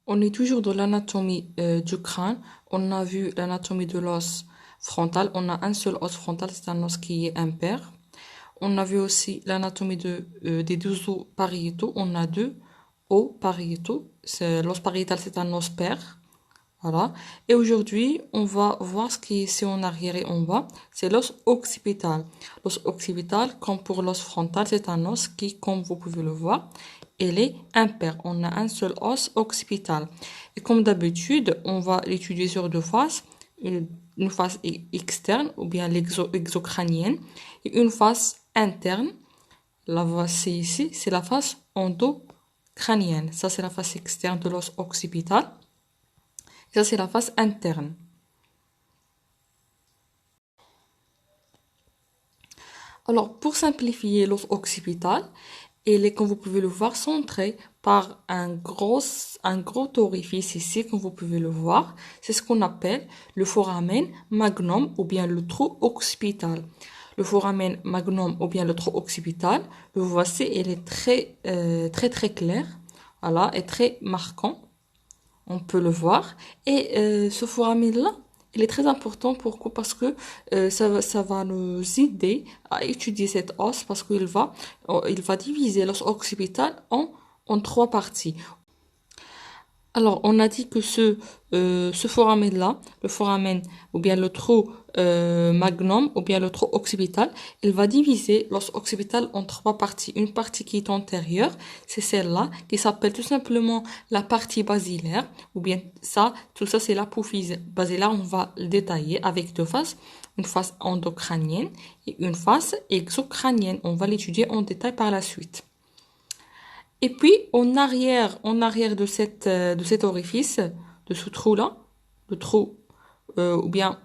On est toujours dans l'anatomie du crâne. On a vu l'anatomie de l'os frontal. On a un seul os frontal, c'est un os qui est impair. On a vu aussi l'anatomie des deux os pariétaux. On a deux os pariétaux. L'os pariétal, c'est un os pair. Voilà. Et aujourd'hui, on va voir ce qui est ici en arrière et en bas. C'est l'os occipital. L'os occipital, comme pour l'os frontal, c'est un os qui, comme vous pouvez le voir, il est impair. On a un seul os occipital. Et comme d'habitude, on va l'étudier sur deux faces. Une face externe, ou bien l'exocrânienne, et une face interne. La voici ici, c'est la face endocrânienne. Ça, c'est la face externe de l'os occipital. Ça, c'est la face interne. Alors, pour simplifier, l'os occipital, il est, comme vous pouvez le voir, centré par un gros orifice ici, comme vous pouvez le voir. C'est ce qu'on appelle le foramen magnum ou bien le trou occipital. Le foramen magnum ou bien le trou occipital, le voici, il est très clair, voilà, et très marquant. On peut le voir. Et ce foramen-là, il est très important. Pourquoi? Parce que ça va nous aider à étudier cet os parce il va diviser l'os occipital en trois parties. Alors, on a dit que ce foramen-là, le foramen ou bien le trou magnum ou bien le trou occipital, il va diviser l'os occipital en trois parties. Une partie qui est antérieure, c'est celle-là, qui s'appelle tout simplement la partie basilaire, ou bien ça, tout ça c'est l'apophyse basilaire. On va le détailler avec deux faces, une face endocrânienne et une face exocrânienne. On va l'étudier en détail par la suite. Et puis, en arrière de cet orifice, de ce trou-là, le trou, ou bien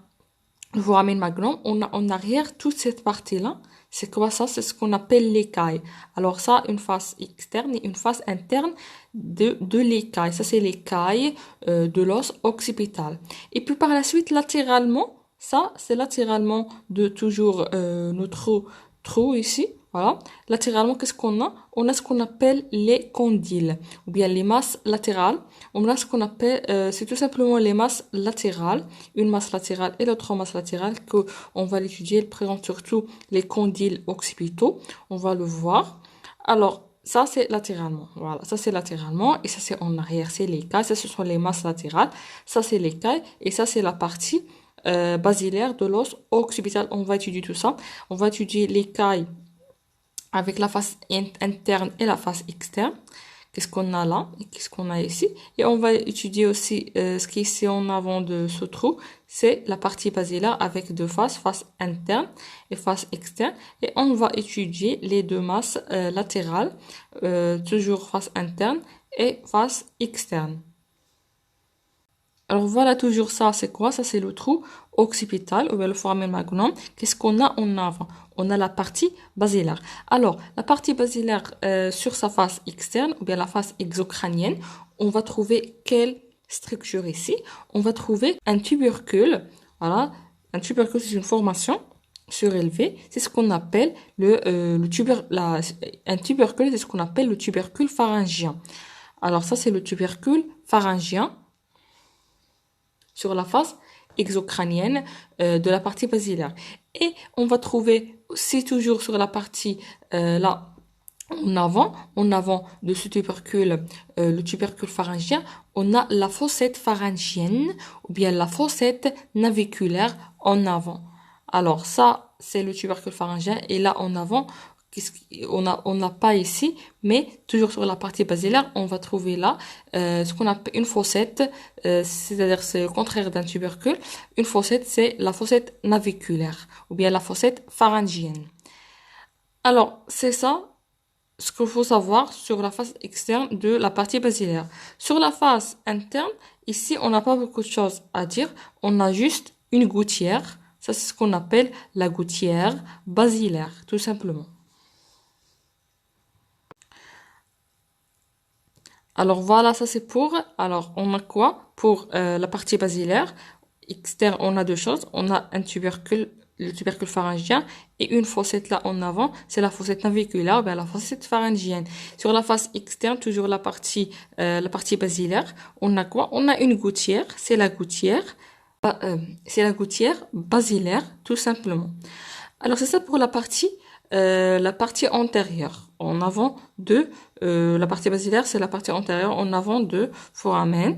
le foramen magnum, on a en arrière toute cette partie-là. C'est quoi ça? C'est ce qu'on appelle l'écaille. Alors ça, une face externe et une face interne de l'écaille. Ça, c'est l'écaille de l'os occipital. Et puis par la suite, latéralement, ça, c'est latéralement de toujours notre trou ici. Voilà. Latéralement, qu'est-ce qu'on a? On a ce qu'on appelle les condyles, ou bien les masses latérales. On a ce qu'on appelle, c'est tout simplement les masses latérales, une masse latérale et l'autre masse latérale que on va l'étudier. Elle présente surtout les condyles occipitaux. On va le voir. Alors, ça c'est latéralement. Voilà, ça c'est latéralement et ça c'est en arrière. C'est l'écaille. Ça ce sont les masses latérales. Ça c'est l'écaille et ça c'est la partie basilaire de l'os occipital. On va étudier tout ça. On va étudier l'écaille avec la face interne et la face externe. Qu'est-ce qu'on a là et qu'est-ce qu'on a ici. Et on va étudier aussi ce qui est ici en avant de ce trou. C'est la partie basilaire avec deux faces, face interne et face externe. Et on va étudier les deux masses latérales, toujours face interne et face externe. Alors voilà toujours ça, c'est quoi? Ça c'est le trou occipital ou bien le foramen magnum. Qu'est-ce qu'on a en avant? On a la partie basilaire. Alors la partie basilaire sur sa face externe ou bien la face exocrânienne, on va trouver quelle structure ici? On va trouver un tubercule. Voilà, un tubercule c'est une formation surélevée. C'est ce qu'on appelle un tubercule, c'est ce qu'on appelle le tubercule pharyngien. Alors ça c'est le tubercule pharyngien sur la face exocrânienne de la partie basilaire. Et on va trouver aussi toujours sur la partie là en avant de ce tubercule, le tubercule pharyngien, on a la fossette pharyngienne ou bien la fossette naviculaire en avant. Alors ça, c'est le tubercule pharyngien et là en avant, on n'a pas ici, mais toujours sur la partie basilaire, on va trouver là ce qu'on appelle une fossette, c'est-à-dire c'est le contraire d'un tubercule. Une fossette, c'est la fossette naviculaire ou bien la fossette pharyngienne. Alors, c'est ça ce qu'il faut savoir sur la face externe de la partie basilaire. Sur la face interne, ici, on n'a pas beaucoup de choses à dire. On a juste une gouttière. Ça, c'est ce qu'on appelle la gouttière basilaire, tout simplement. Alors voilà, ça c'est pour. Alors on a quoi? Pour la partie basilaire externe, on a deux choses. On a un tubercule le tubercule pharyngien, et une fossette là en avant, c'est la fossette naviculaire, ou bien la fossette pharyngienne. Sur la face externe, toujours la partie basilaire, on a quoi? On a une gouttière, c'est la gouttière basilaire, tout simplement. Alors c'est ça pour la partie antérieure, en avant de la partie basilaire, c'est la partie antérieure en avant de foramen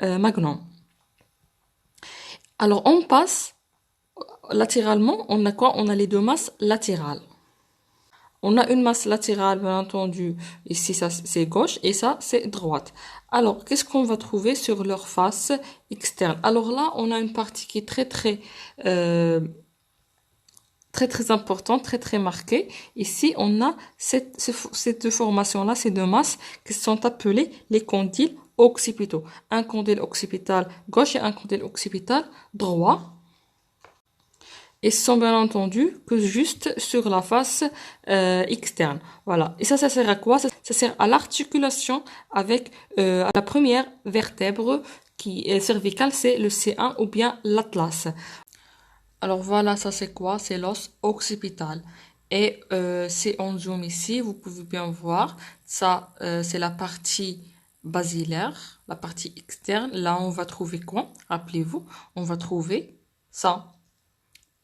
magnum. Alors on passe latéralement, on a quoi? On a les deux masses latérales. On a une masse latérale, bien entendu, ici ça c'est gauche et ça c'est droite. Alors qu'est-ce qu'on va trouver sur leur face externe? Alors là on a une partie qui est très importante, très marquée. Ici on a ces deux formations-là, ces deux masses qui sont appelées les condyles occipitaux. Un condyle occipital gauche et un condyle occipital droit. Et ce sont bien entendu que juste sur la face externe. Voilà. Et ça sert à quoi? Ça sert à l'articulation avec la première vertèbre qui est cervicale, c'est le C1 ou bien l'atlas. Alors voilà, ça c'est quoi? C'est l'os occipital. Et si on zoome ici, vous pouvez bien voir, ça c'est la partie basilaire, la partie externe. Là, on va trouver quoi? Rappelez-vous, on va trouver ça.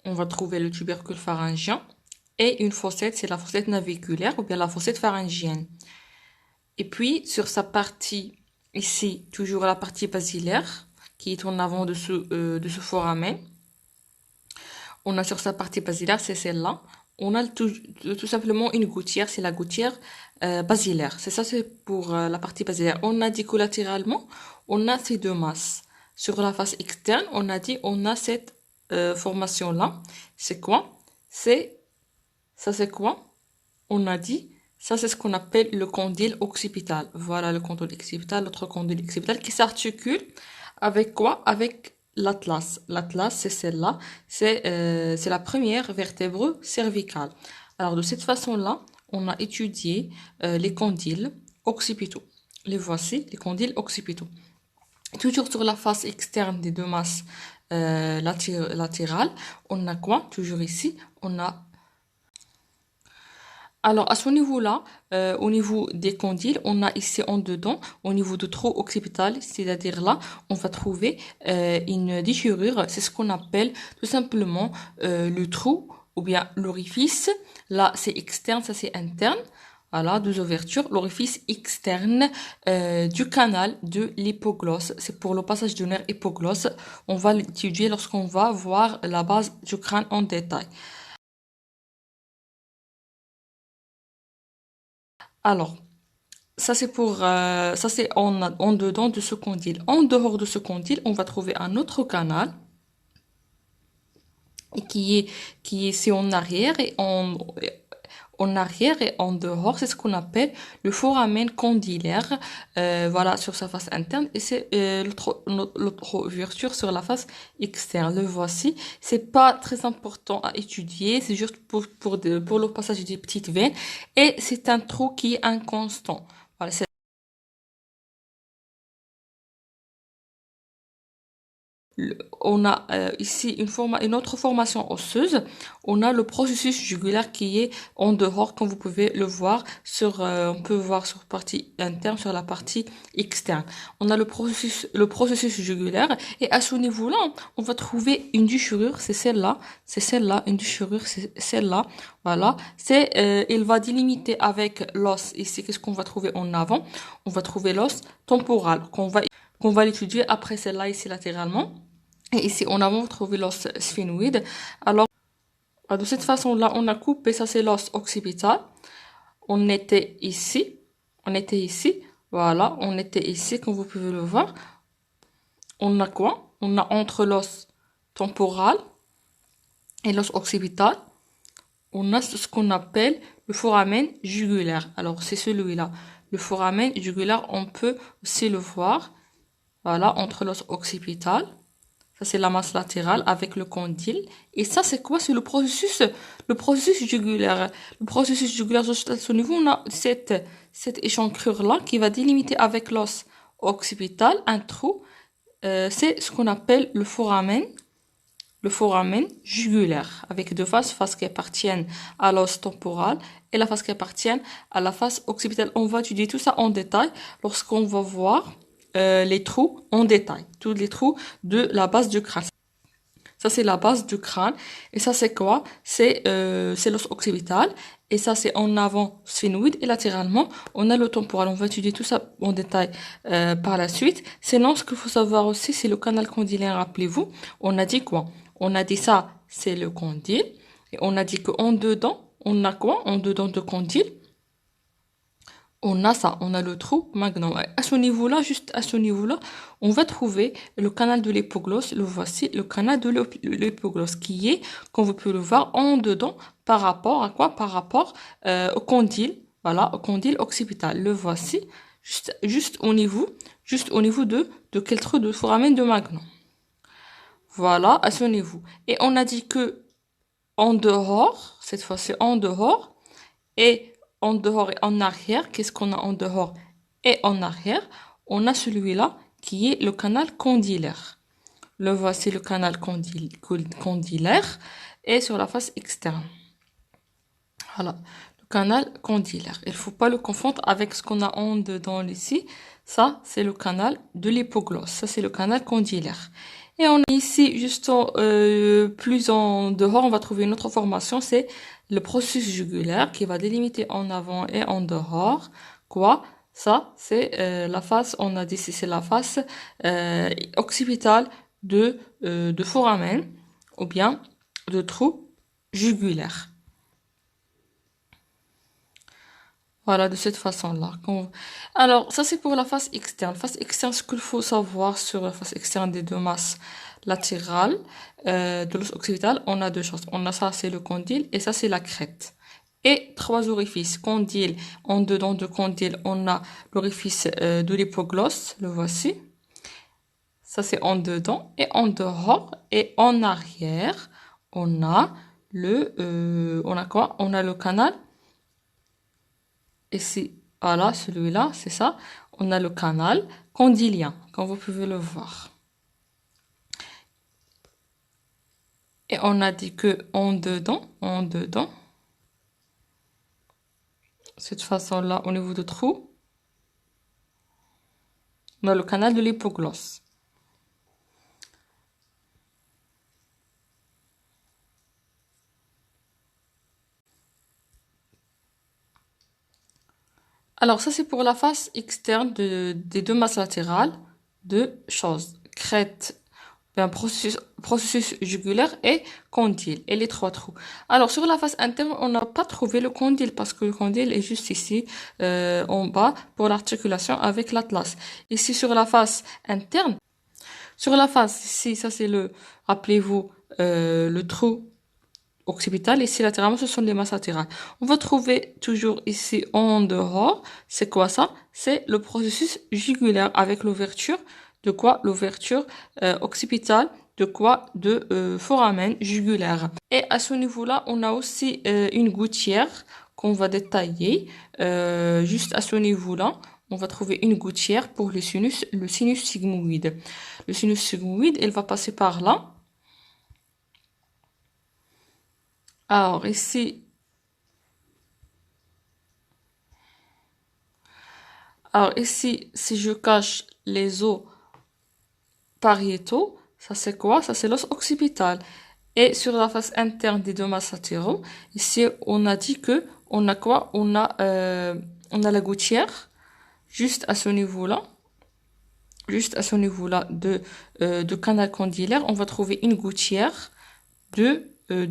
On va trouver le tubercule pharyngien et une fossette, c'est la fossette naviculaire ou bien la fossette pharyngienne. Et puis, sur sa partie, ici, toujours la partie basilaire, qui est en avant de ce foramen. On a sur sa partie basilaire, c'est celle-là. On a tout simplement une gouttière, c'est la gouttière basilaire. C'est ça, c'est pour la partie basilaire. On a dit que latéralement, on a ces deux masses. Sur la face externe, on a dit on a cette formation-là. C'est quoi? Ça c'est quoi? On a dit, ça c'est ce qu'on appelle le condyle occipital. Voilà le condyle occipital, l'autre condyle occipital qui s'articule avec quoi? Avec l'atlas. L'atlas, c'est celle-là. C'est la première vertèbre cervicale. Alors de cette façon-là, on a étudié les condyles occipitaux. Les voici, les condyles occipitaux. Toujours sur la face externe des deux masses latérales, on a quoi? Toujours ici, on a... Alors, à ce niveau-là, au niveau des condyles, on a ici en dedans, au niveau du trou occipital, c'est-à-dire là, on va trouver une déchirure. C'est ce qu'on appelle tout simplement le trou ou bien l'orifice. Là, c'est externe, ça c'est interne. Voilà, deux ouvertures. L'orifice externe du canal de l'hypoglosse. C'est pour le passage du nerf hypoglosse. On va l'étudier lorsqu'on va voir la base du crâne en détail. Alors, ça c'est en dedans de ce condyle. En dehors de ce condyle, on va trouver un autre canal qui est ici en arrière et en dehors, c'est ce qu'on appelle le foramen condylaire, voilà, sur sa face interne, et c'est l'autre ouverture sur la face externe. Le voici. C'est pas très important à étudier, c'est juste pour le passage des petites veines, et c'est un trou qui est inconstant. Voilà, on a ici une autre formation osseuse. On a le processus jugulaire qui est en dehors, comme vous pouvez le voir on peut voir sur partie interne, sur la partie externe. On a le processus jugulaire et à ce niveau-là, on va trouver une déchirure, c'est celle-là, une déchirure, c'est celle-là. Voilà, il va délimiter avec l'os. Ici, qu'est-ce qu'on va trouver en avant? On va trouver l'os temporal qu'on va l'étudier après celle-là ici latéralement. Et ici, en avant, vous trouvez l'os sphénoïde. Alors, de cette façon-là, on a coupé, ça c'est l'os occipital. On était ici, voilà, on était ici, comme vous pouvez le voir. On a quoi? On a entre l'os temporal et l'os occipital, on a ce qu'on appelle le foramen jugulaire. Alors, c'est celui-là. Le foramen jugulaire, on peut aussi le voir, voilà, entre l'os occipital. Ça, c'est la masse latérale avec le condyle. Et ça, c'est quoi? C'est le processus jugulaire. Le processus jugulaire, juste à ce niveau, on a cette échancrure-là qui va délimiter avec l'os occipital un trou. C'est ce qu'on appelle le foramen le foramen jugulaire, avec deux faces, face qui appartiennent à l'os temporal et la face qui appartient à la face occipitale. On va étudier tout ça en détail lorsqu'on va voir les trous en détail, tous les trous de la base du crâne. Ça, c'est la base du crâne. Et ça, c'est quoi? C'est l'os occipital. Et ça, c'est en avant sphénoïde. Et latéralement, on a le temporal. On va étudier tout ça en détail par la suite. Sinon, ce qu'il faut savoir aussi, c'est le canal condylaire. Rappelez-vous, on a dit quoi? On a dit ça, c'est le condyle. Et on a dit qu'en dedans, on a quoi? En dedans de condyle, on a ça, on a le trou magnum. À ce niveau-là, juste à ce niveau-là, on va trouver le canal de l'hypoglosse. Le voici, le canal de l'hypoglosse qui est, comme vous pouvez le voir, en dedans par rapport à quoi? Par rapport au condyle, voilà, au condyle occipital. Le voici, juste au niveau de quel trou de foramen de magnum. Voilà, à ce niveau. Et on a dit que en dehors, cette fois-ci en dehors, et en dehors et en arrière, qu'est-ce qu'on a en dehors et en arrière? On a celui-là qui est le canal condylaire. Le voici, le canal condylaire et sur la face externe. Voilà, le canal condylaire. Il ne faut pas le confondre avec ce qu'on a en dedans ici. Ça, c'est le canal de l'hypoglosse. Ça, c'est le canal condylaire. Et on a ici, juste plus en dehors, on va trouver une autre formation, c'est le processus jugulaire qui va délimiter en avant et en dehors. Quoi? Ça, c'est la face, on a dit ici, c'est la face occipitale de foramen ou bien de trou jugulaire. Voilà, de cette façon-là. Alors, ça c'est pour la face externe. Face externe, ce qu'il faut savoir sur la face externe des deux masses latérales de l'os occipital, on a deux choses. On a ça, c'est le condyle, et ça, c'est la crête. Et trois orifices. Condyle, en dedans de condyle, on a l'orifice de l'hypoglosse, le voici. Ça, c'est en dedans. Et en dehors et en arrière, on a on a quoi? On a le canal. Ici, voilà, celui-là, c'est ça. On a le canal condylien, comme vous pouvez le voir. Et on a dit que en dedans, cette façon-là, au niveau du trou, on a le canal de l'hypoglosse. Alors, ça, c'est pour la face externe des deux masses latérales. Deux choses. Crête, un processus jugulaire et condyle, et les trois trous. Alors, sur la face interne, on n'a pas trouvé le condyle parce que le condyle est juste ici, en bas, pour l'articulation avec l'atlas. Ici, sur la face interne, sur la face, ici, ça c'est rappelez-vous, le trou occipital, ici latéralement, ce sont les masses latérales. On va trouver toujours ici en dehors, c'est quoi ça? C'est le processus jugulaire avec l'ouverture de quoi? L'ouverture occipitale de quoi? De foramen jugulaire. Et à ce niveau-là, on a aussi une gouttière qu'on va détailler. Juste à ce niveau-là, on va trouver une gouttière pour le sinus sigmoïde. Le sinus sigmoïde, il va passer par là. Alors ici, si je cache les os pariétaux, ça c'est quoi? Ça c'est l'os occipital. Et sur la face interne des deux masses latéraux, ici on a dit que on a quoi? On a la gouttière juste à ce niveau-là. Juste à ce niveau-là de canal condylaire, on va trouver une gouttière de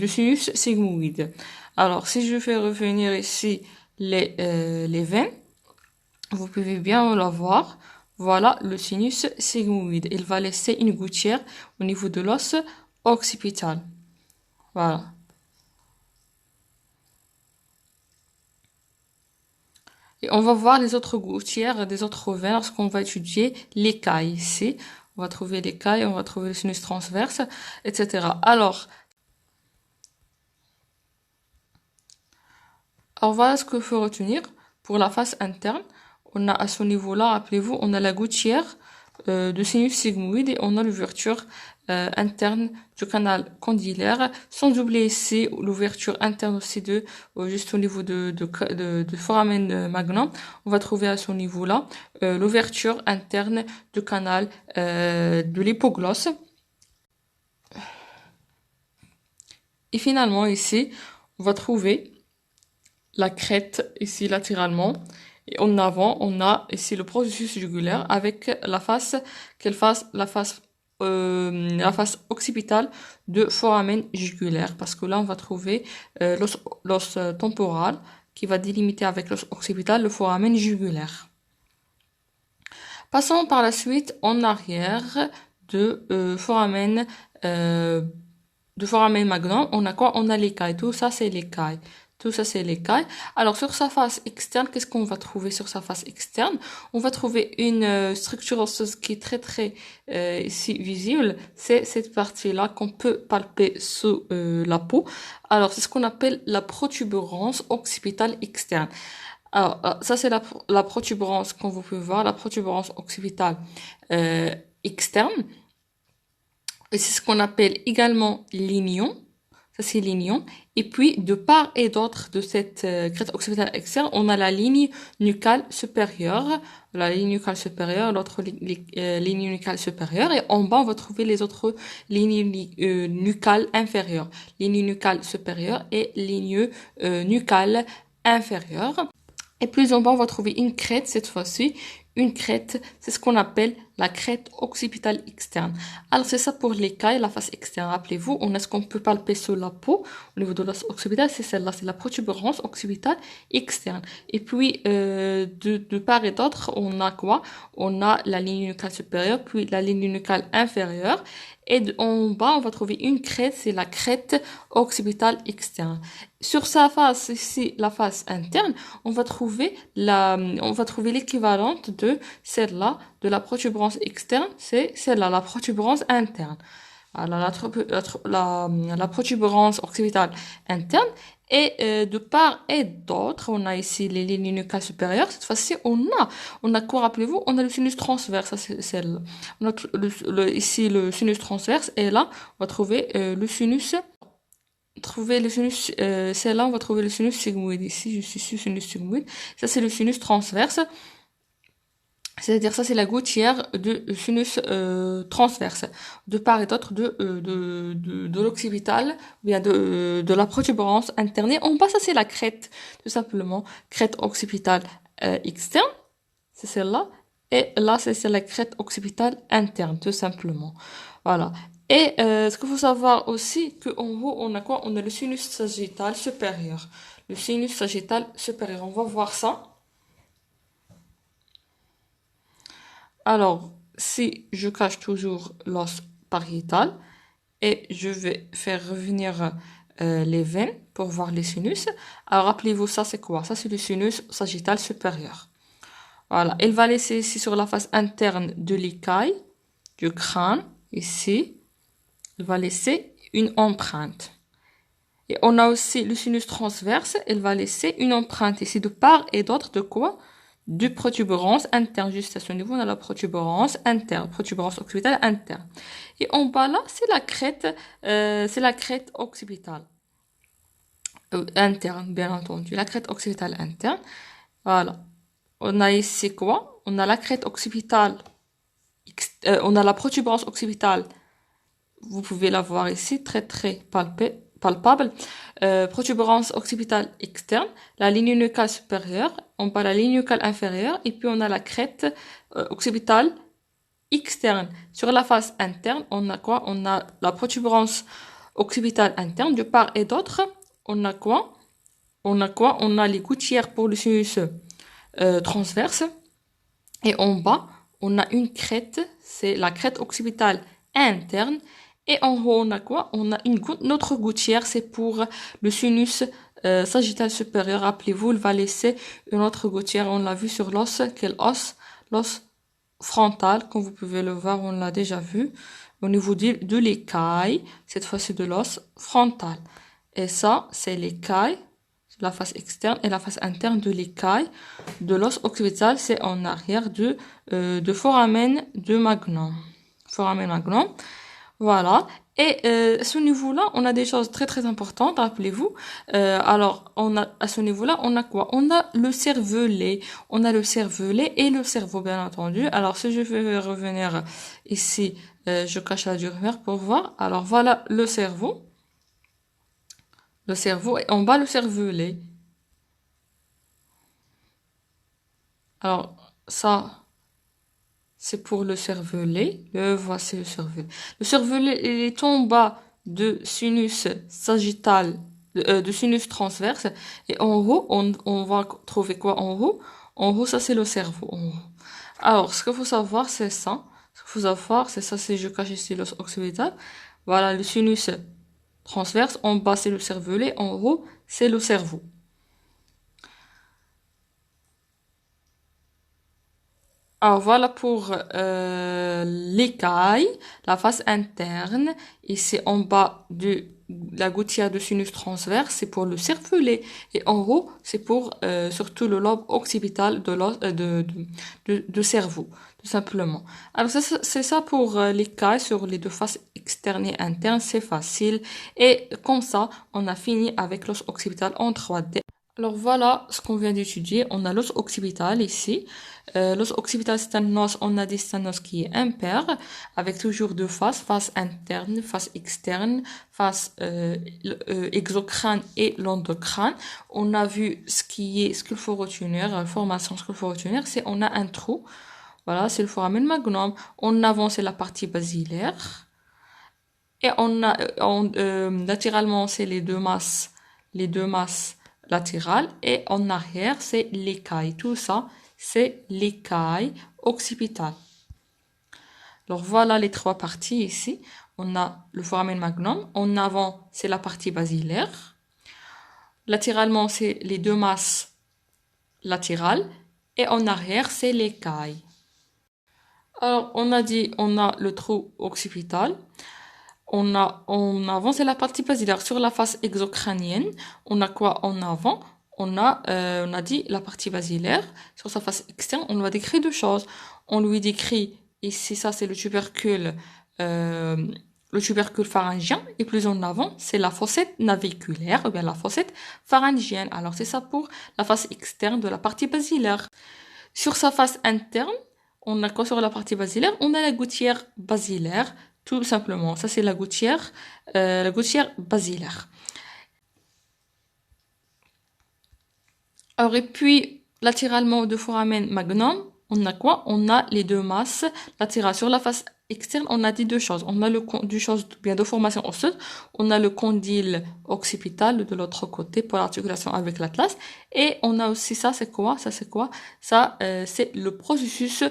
sinus sigmoïde. Alors, si je fais revenir ici les veines, vous pouvez bien la voir. Voilà le sinus sigmoïde. Il va laisser une gouttière au niveau de l'os occipital. Voilà. Et on va voir les autres gouttières des autres veines lorsqu'on va étudier l'écaille ici. On va trouver l'écaille, on va trouver le sinus transverse, etc. Alors voilà ce qu'il faut retenir. Pour la face interne, on a à ce niveau-là, rappelez-vous, on a la gouttière de sinus sigmoïde et on a l'ouverture interne du canal condylaire, sans oublier ici l'ouverture interne aussi juste au niveau de foramen magnum. On va trouver à ce niveau-là l'ouverture interne du canal de l'hypoglosse. Et finalement ici, on va trouver la crête ici latéralement. Et en avant, on a ici le processus jugulaire avec la face occipitale de foramen jugulaire. Parce que là, on va trouver l'os temporal qui va délimiter avec l'os occipital le foramen jugulaire. Passons par la suite en arrière de foramen magnum. On a quoi? On a l'écaille. Tout ça, c'est l'écaille. Tout ça, c'est l'écaille. Alors, sur sa face externe, qu'est-ce qu'on va trouver sur sa face externe? On va trouver une structure osseuse qui est très ici visible. C'est cette partie-là qu'on peut palper sous la peau. Alors, c'est ce qu'on appelle la protubérance occipitale externe. Alors, ça, c'est la protubérance, comme vous pouvez voir, la protubérance occipitale externe. Et c'est ce qu'on appelle également l'ignon. Ça, c'est l'ignon. Et puis, de part et d'autre de cette crête occipitale externe, on a la ligne nucale supérieure. La ligne nucale supérieure, l'autre ligne nucale supérieure. Et en bas, on va trouver les autres lignes nucales inférieures. Ligne nucale supérieure et ligne nucale inférieure. Et plus en bas, on va trouver une crête cette fois-ci. Une crête, c'est ce qu'on appelle la crête occipitale externe. Alors, c'est ça pour l'écaille, la face externe. Rappelez-vous, on a ce qu'on peut palper sur la peau. Au niveau de l'os occipital, c'est celle-là, c'est la protubérance occipitale externe. Et puis, de part et d'autre, on a quoi? On a la ligne nucale supérieure, puis la ligne nucale inférieure. Et en bas, on va trouver une crête, c'est la crête occipitale externe. Sur sa face, ici, la face interne, on va trouver l'équivalente de celle-là, de la protubérance externe, c'est celle-là, la protubérance interne. Alors, la protubérance occipitale interne. Et de part et d'autre, on a ici les lignes nucales supérieures. Cette fois-ci, on a quoi, rappelez-vous? On a le sinus transverse, ça c'est celle-là. On a ici le sinus transverse, et là, on va trouver le sinus. Celle-là, on va trouver le sinus sigmoïde. Ici, je suis sur sinus sigmoïde. Ça, c'est le sinus transverse. C'est-à-dire, ça, c'est la gouttière de sinus transverse, de part et d'autre de l'occipital, ou bien de la protubérance interne. Et en bas, ça, c'est la crête, tout simplement. Crête occipitale externe, c'est celle-là. Et là, c'est la crête occipitale interne, tout simplement. Voilà. Et ce qu'il faut savoir aussi, qu'en haut, on a quoi? On a le sinus sagittal supérieur. Le sinus sagittal supérieur. On va voir ça. Alors, si je cache toujours l'os pariétal et je vais faire revenir les veines pour voir les sinus. Alors, rappelez-vous, ça c'est quoi? Ça c'est le sinus sagittal supérieur. Voilà, il va laisser ici sur la face interne de l'écaille, du crâne, ici, il va laisser une empreinte. Et on a aussi le sinus transverse, il va laisser une empreinte ici de part et d'autre de quoi? De protubérance interne. Juste à ce niveau, on a la protubérance interne, protubérance occipitale interne. Et en bas là, c'est la crête occipitale interne, bien entendu, la crête occipitale interne. Voilà. On a ici quoi? On a la crête occipitale, on a la protubérance occipitale. Vous pouvez la voir ici, très palpable. Protubérance occipitale externe, la ligne nucale supérieure, on bas la ligne nucale inférieure, et puis on a la crête occipitale externe. Sur la face interne, on a quoi? On a la protubérance occipitale interne, de part et d'autre. On a quoi? On a les gouttières pour le sinus transverse. Et en bas, on a une crête, c'est la crête occipitale interne. Et en haut, on a quoi? On a une autre gouttière, c'est pour le sinus sagittal supérieur. Rappelez-vous, il va laisser une autre gouttière. On l'a vu sur l'os. Quel os? L'os frontal, comme vous pouvez le voir, on l'a déjà vu. Au niveau de l'écaille, cette fois-ci de l'os frontal. Et ça, c'est l'écaille, la face externe et la face interne de l'écaille. De l'os occipital, c'est en arrière de foramen de magnum. Foramen magnum. Voilà. Et à ce niveau-là, on a des choses très très importantes, rappelez-vous. Alors, à ce niveau-là, on a quoi? On a le cervelet. On a le cervelet et le cerveau, bien entendu. Alors, si je vais revenir ici, je cache la lumière pour voir. Alors, voilà le cerveau. Le cerveau et en bas le cervelet. Alors, ça, c'est pour le cervelet. Voici le cervelet. Le cervelet, il est en bas de sinus sagittal, de sinus transverse. Et en haut, on va trouver quoi en haut? En haut, ça, c'est le cerveau. En haut. Alors, ce qu'il faut savoir, c'est ça. Ce qu'il faut savoir, c'est ça, c'est je cache ici l'os occipital. Voilà, le sinus transverse. En bas, c'est le cervelet. En haut, c'est le cerveau. Alors voilà pour l'écaille, la face interne. Ici en bas de la gouttière de sinus transverse, c'est pour le cervelet. Et en haut, c'est pour surtout le lobe occipital de cerveau, tout simplement. Alors c'est ça pour l'écaille sur les deux faces externes et internes, c'est facile. Et comme ça, on a fini avec l'os occipital en 3D. Alors voilà ce qu'on vient d'étudier. On a l'os occipital ici. L'os occipital, c'est un os, on a dit c'est un os qui est impair, avec toujours deux faces, face interne, face externe, face exocrâne et l'endocrâne. On a vu ce qu'il faut retenir, formation, ce qu'il faut retenir, c'est on a un trou. Voilà, c'est le foramen magnum. En avant, c'est la partie basilaire. Et latéralement, c'est les deux masses latérales. Et en arrière, c'est l'écaille. Tout ça, c'est l'écaille occipitale. Alors voilà les trois parties ici. On a le foramen magnum. En avant, c'est la partie basilaire. Latéralement, c'est les deux masses latérales. Et en arrière, c'est l'écaille. Alors, on a dit, on a le trou occipital. En avant, c'est la partie basilaire. Sur la face exocrânienne, on a quoi en avant? On a dit la partie basilaire. Sur sa face externe, on lui décrit deux choses. On lui décrit, ici, ça, c'est le tubercule pharyngien. Et plus en avant, c'est la fossette naviculaire, ou bien la fossette pharyngienne. Alors, c'est ça pour la face externe de la partie basilaire. Sur sa face interne, on a quoi sur la partie basilaire? On a la gouttière basilaire, tout simplement. Ça, c'est la gouttière basilaire. Alors, et puis, latéralement de foramen magnum, on a quoi? On a les deux masses latérales. Sur la face externe, on a dit deux choses. On a du chose bien de formation osseuse. On a le condyle occipital de l'autre côté pour l'articulation avec l'atlas. Et on a aussi ça, c'est quoi? Ça, c'est quoi? Ça, c'est le processus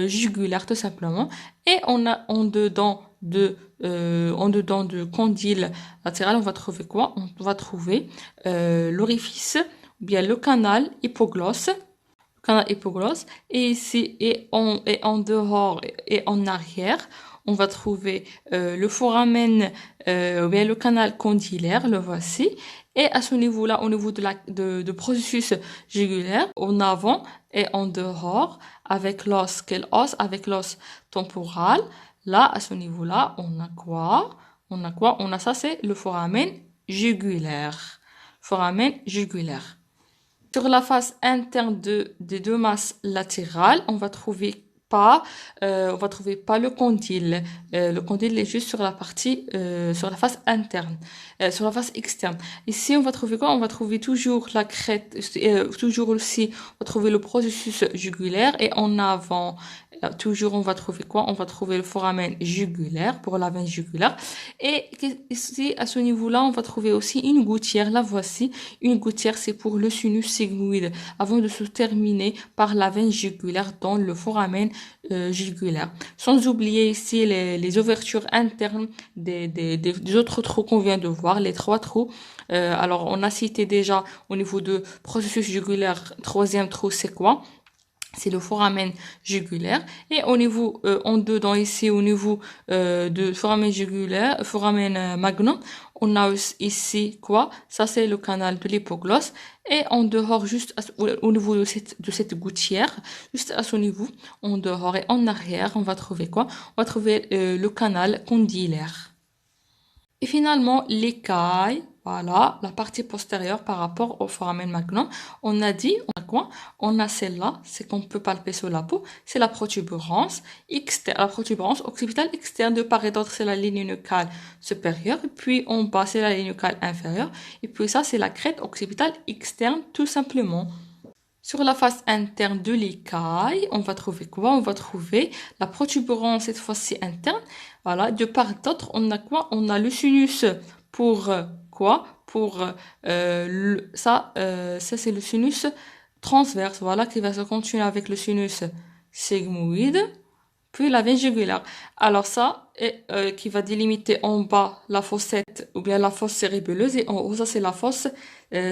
jugulaire, tout simplement. Et on a en dedans de condyle latéral, on va trouver quoi? On va trouver l'orifice, ou bien le canal hypoglosse. Et ici, en dehors et en arrière, on va trouver le foramen, ou bien le canal condylaire, le voici. Et à ce niveau-là, au niveau de processus jugulaire, en avant et en dehors, avec l'os, quel os? Avec l'os temporal. Là, à ce niveau-là, on a quoi? On a ça, c'est le foramen jugulaire. Foramen jugulaire. Sur la face interne des deux masses latérales, on va trouver pas le condyle. Le condyle est juste sur la partie, sur la face interne, sur la face externe. Ici, on va trouver quoi? On va trouver toujours la crête, toujours aussi, on va trouver le processus jugulaire et en avant, toujours, on va trouver quoi? On va trouver le foramen jugulaire pour la veine jugulaire. Et ici, à ce niveau-là, on va trouver aussi une gouttière. La voici. Une gouttière, c'est pour le sinus sigmoïde, avant de se terminer par la veine jugulaire dans le foramen jugulaire. Sans oublier ici les ouvertures internes des autres trous qu'on vient de voir, les trois trous. Alors, on a cité déjà au niveau de processus jugulaire, troisième trou, c'est quoi? c'est le foramen jugulaire. Et au niveau, en dedans ici, au niveau de foramen jugulaire, foramen magnum, on a ici quoi? Ça, c'est le canal de l'hypoglosse. Et en dehors, juste au niveau de cette gouttière, juste à ce niveau, en dehors et en arrière, on va trouver quoi? On va trouver le canal condylaire. Et finalement, l'écaille, voilà, la partie postérieure par rapport au foramen magnum. On a dit, on a quoi? On a celle-là, c'est qu'on peut palper sur la peau, c'est la protubérance externe, la protubérance occipitale externe. De part et d'autre, c'est la ligne nucale supérieure, et puis en bas, c'est la ligne nucale inférieure, et puis ça, c'est la crête occipitale externe, tout simplement. Sur la face interne de l'écaille, on va trouver quoi? On va trouver la protubérance, cette fois-ci interne. Voilà, de part et d'autre, on a quoi? On a le sinus pour quoi? Pour ça c'est le sinus transverse, voilà, qui va se continuer avec le sinus sigmoïde, puis la veine jugulaire. Alors ça, qui va délimiter en bas la fossette ou bien la fosse cérébelleuse, et en haut, ça c'est la fosse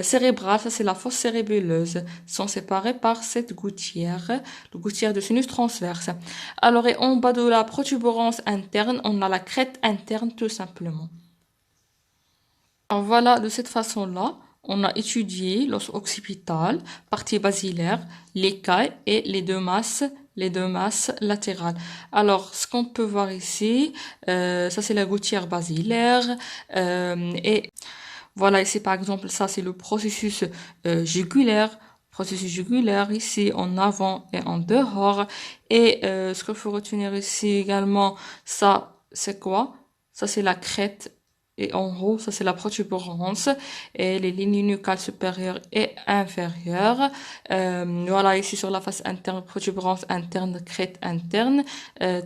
cérébrale, ça c'est la fosse cérébelleuse, sont séparés par cette gouttière, le gouttière de sinus transverse. Alors, et en bas de la protubérance interne, on a la crête interne tout simplement. Alors voilà, de cette façon-là, on a étudié l'os occipital, partie basilaire, l'écaille et les deux masses latérales. Alors, ce qu'on peut voir ici, ça c'est la gouttière basilaire, et voilà, ici par exemple, ça c'est le processus jugulaire. Processus jugulaire ici en avant et en dehors. Et ce qu'il faut retenir ici également, ça c'est quoi? Ça c'est la crête. Et en haut, ça c'est la protubérance et les lignes nucales supérieures et inférieures. Voilà, ici sur la face interne, protubérance interne, crête interne.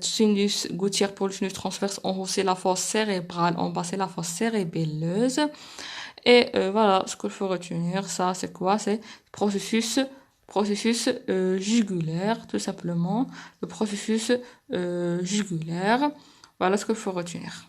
Sinus, gouttière pour le sinus transverse. En haut, c'est la fosse cérébrale. En bas, c'est la fosse cérébelleuse. Et voilà, ce qu'il faut retenir, ça c'est quoi? C'est processus jugulaire, tout simplement. Le processus jugulaire. Voilà ce qu'il faut retenir.